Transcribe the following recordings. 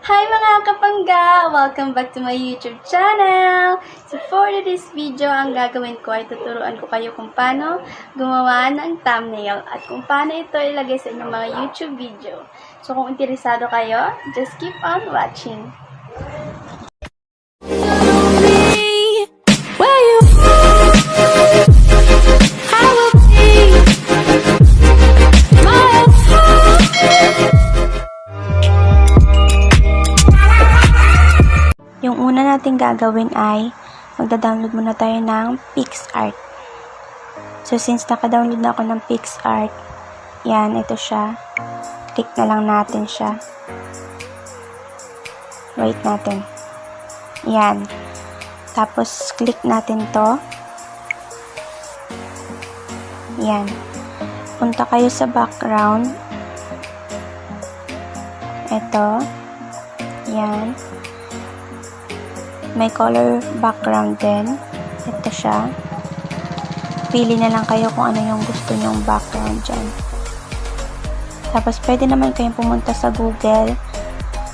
Hi mga kapangga! Welcome back to my YouTube channel! So for this video, ang gagawin ko ay tuturuan ko kayo kung paano gumawa ng thumbnail at kung paano ito ilagay sa inyong mga YouTube video. So kung interesado kayo, just keep on watching! Yung una natin gagawin ay magda-download muna tayo ng PicsArt. So since naka-download na ako ng PicsArt, yan, ito siya. Click na lang natin siya. Wait natin. Yan. Tapos click natin to. Yan. Punta kayo sa background. Ito. Yan. May color background din. Ito siya. Pili na lang kayo kung ano yung gusto nyong background dyan. Tapos, pwede naman kayong pumunta sa Google.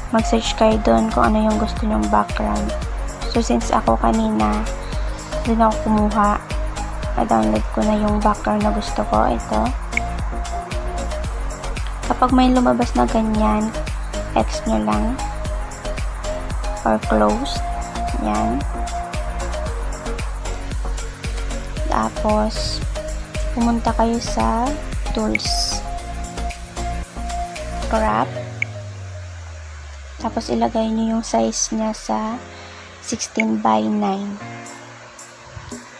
Mag-search kayo doon kung ano yung gusto nyong background. So, since ako kanina, doon ako kumuha. Na-download ko na yung background na gusto ko. Ito. Kapag may lumabas na ganyan, X nyo lang. Or close. Yan. Tapos, pumunta kayo sa tools. Crop. Tapos, ilagay nyo yung size niya sa 16:9.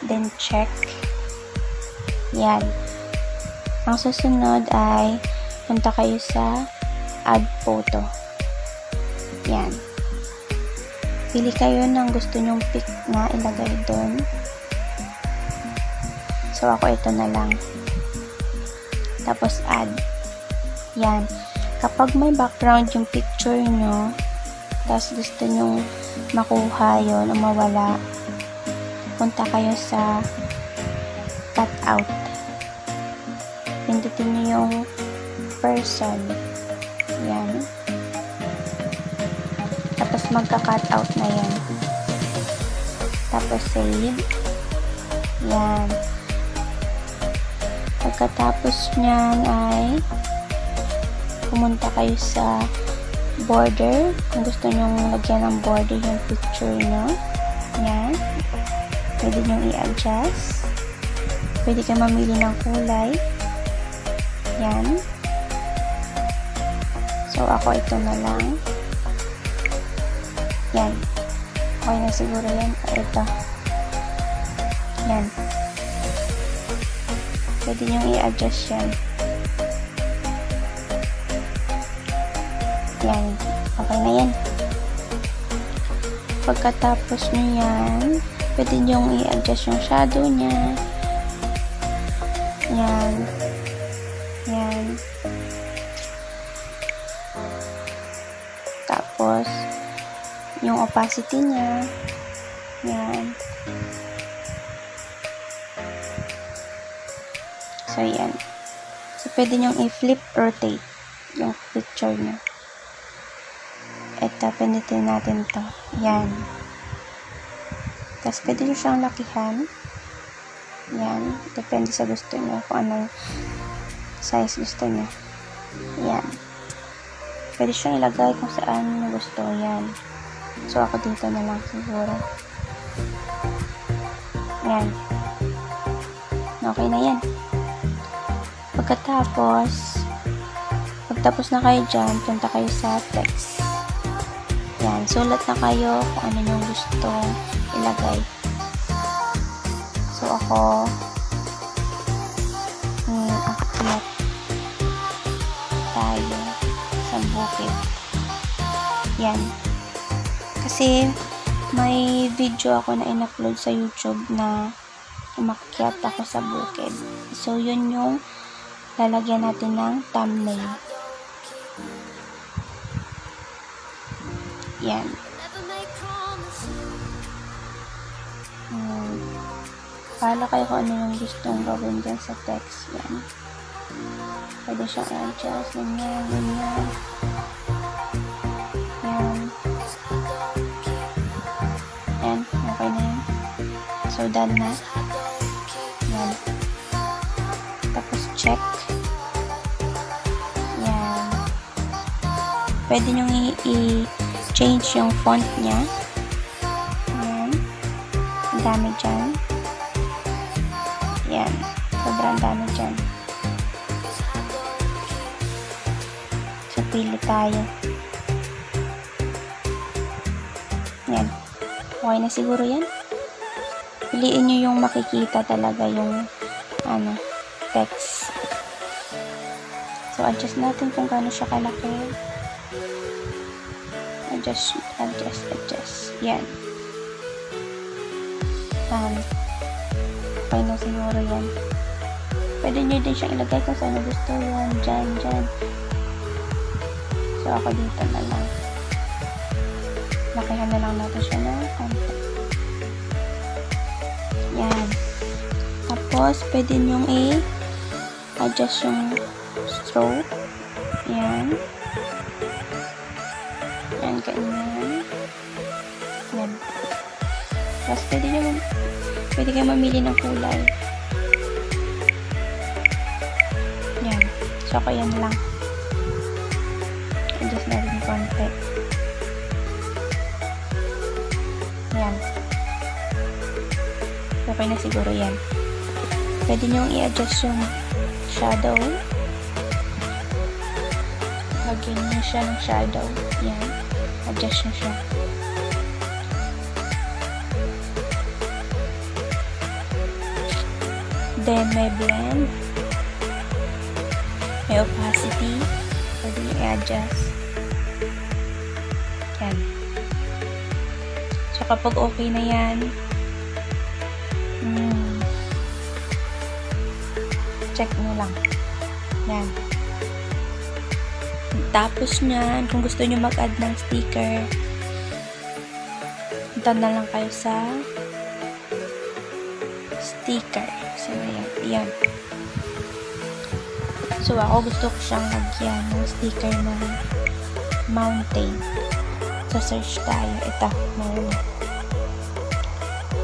Then, check. Yan. Ang susunod ay punta kayo sa add photo. Yan. Pili kayo ng gusto nyong pic na ilagay doon. So, ako ito na lang. Tapos, add. Yan. Kapag may background yung picture nyo, tapos gusto nyong makuha yun o mawala, punta kayo sa cut out. Pindutin nyo yung person. Yan. Tapos magka-cut out na yan. Tapos save. Yan. Pagkatapos nyan ay pumunta kayo sa border. Kung gusto nyong lagyan ng border yung picture nyo. Yan. Pwede nyong i-adjust. Pwede kayo mamili ng kulay. Yan. So, ako ito na lang. Yan. Okay na siguro yan. Ito. Yan. Pwede nyo i-adjust yan. Yan. Okay na yan. Pagkatapos nyo yan, pwede nyo i-adjust yung shadow nya. Yan. Yan. Tapos, yung opacity niya. Yan. So, yan. So, pwede nyong i-flip, rotate yung picture niya. Ito, pinitin natin to. Yan. Tapos, pwede nyo siyang lakihan. Yan. Depende sa gusto nyo kung anong size gusto nyo. Yan. Pwede siyang ilagay kung saan nyo gusto. Yan. So, ako dito na lang siguro. Yan. Okay na yan. Pagkatapos na kayo dyan, punta kayo sa text. Yan. Sulat na kayo kung ano yung gusto ilagay. So, ako akyat tayo sa bukid. Yan. Kasi, may video ako na in-upload sa YouTube na umakyat ako sa bukid. So, yun yung lalagyan natin ng thumbnail. Yan. Pala kayo kung ano yung gustong gawin dyan sa text. Yan. Pwede siyang adjust. Ganyan, ganyan. Yan. So, done na. Yan. Tapos, check. Yan. Pwede nyo i-change yung font niya. Yan. Ang dami dyan. Yan. Sobrang dami dyan. So, pili tayo. Yan. Okay na siguro yan. Piliin nyo yung makikita talaga yung text. So, adjust natin kung gaano siya kalaki. Adjust. Yan. Okay na siguro yan. Pwede nyo din siyang ilagay kung saan gusto yan. Dyan. So, ako dito na lang. Lakihan na lang natin siya ng konti. Yan. Tapos, pwede nyong i-adjust yung stroke. Yan. Yan, ganyan. Yan. Tapos, pwede kayo mamili ng kulay. Yan. So, ako yan lang. Adjust natin konti. Yan. Okay na siguro yan. Pwede nyo i-adjust yung shadow. Lagyan nyo siya ng shadow. Yan. Adjust nyo siya. Then, may blend. May opacity. Pwede nyo i-adjust. Yan. So, kapag okay na yan, check nyo lang. Yan. Tapos nyan, kung gusto nyo mag-add ng sticker, punta na lang kayo sa sticker. So, yan. So, ako gusto ko siyang lagyan ng sticker ng mountain. So, search tayo. Ito,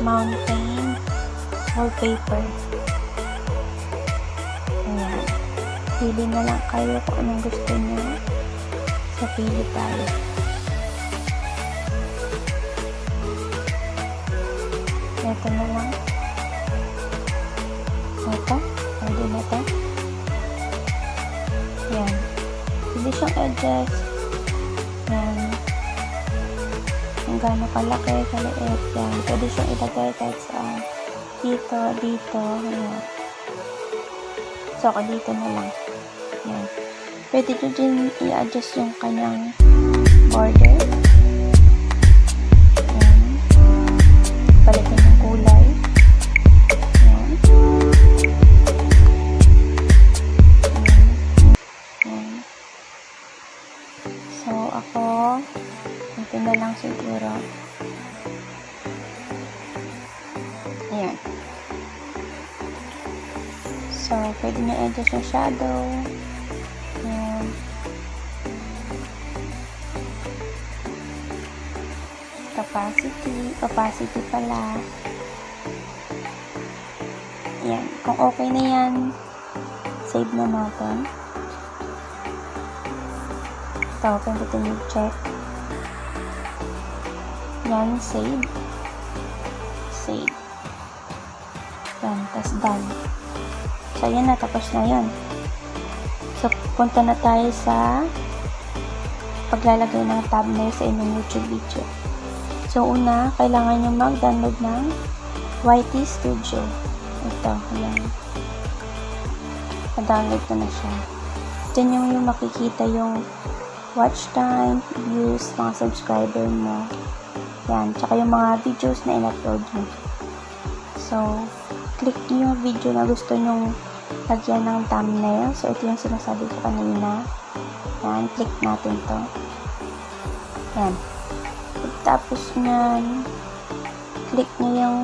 mountain wallpaper. Ayan. Pili na lang kayo kung anong gusto nyo. So, pili tayo. Ito na lang. Ito. Pwede na ito. Yan. Pwede siyang adjust. Yan. Kung gaano kalaki, kaliit. Yan. Pwede siyang ilagay kahit saan. Dito. Ayan. So, ako dito na lang. Yan. Pwede nyo din i-adjust yung kanyang border. Yan. Palitan ng kulay. Yan. Yan. So, ako ito na lang siguro. Ayan. So, pwede nyo i-adjust yung shadow. Ayan. Opacity pala. Ayan. Kung okay na yan, save na natin. Ito, pindutin yung check. Yan, save. Yan, tas done. So, yan na, tapos na yan. So, punta na tayo sa paglalagay ng thumbnail sa inyong YouTube video. So, una, kailangan nyo mag-download ng YT Studio. Ito, yan. Na-download ko na siya. Diyan yung makikita yung watch time, views, mga subscriber mo. Yan, tsaka yung mga videos na in-upload mo. So, click nyo yung video na gusto nyong lagyan ng thumbnail. So, ito yung sinasabi ko kanina. Yan, click natin to. Yan. Tapos nyan, click nyo yung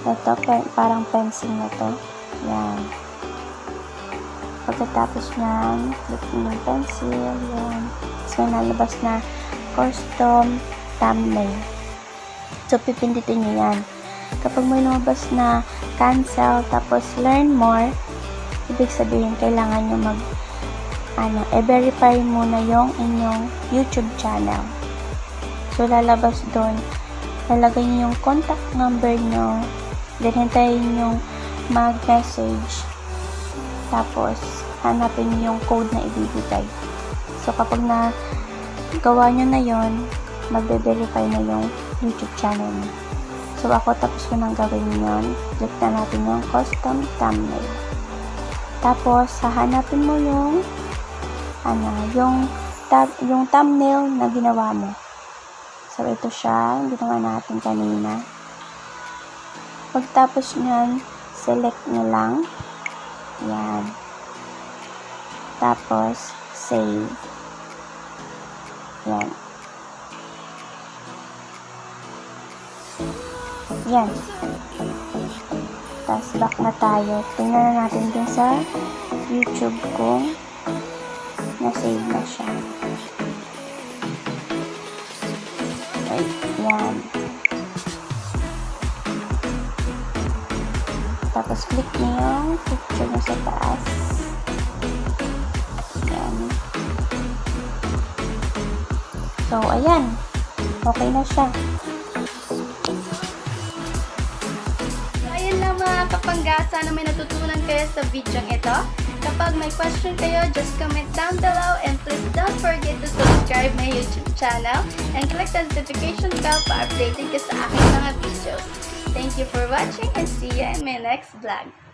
ito, parang pencil na to. Yan. Pagkatapos nyan, click nyo yung pencil. Yan. Tapos may nalabas na custom thumbnail. So, pipindutin nyo yan. kapag may lumabas na cancel, tapos learn more, ibig sabihin, kailangan nyo i-verify muna yung inyong YouTube channel. So, lalabas doon, lalagay nyo yung contact number nyo, then hintayin yung mag-message, tapos hanapin nyo yung code na ibibigay. So, kapag gawa nyo na yon, magbe-verify na yung YouTube channel nyo. So, ako tapos ko nang gawin yon. Click na natin yung custom thumbnail. Tapos, hahanapin mo yung thumbnail na ginawa mo. So, ito siya, yung ginawa natin kanina. Pagtapos nyan, select nyo lang. Yan. Tapos, save. Yan. Yan. Tapos, back na tayo. Tingnan na natin din sa YouTube kung na-save na siya. Right. Yan. Tapos, click niyo yung picture na sa taas. Yan. So, ayan. Okay na siya. So, ayan lang mga kapangga. Sana may natutunan kayo sa video ito. Kapag may question kayo, just comment down below and please don't forget to subscribe my YouTube channel and click the notification bell para updated ka sa aking mga videos. Thank you for watching and see you in my next vlog.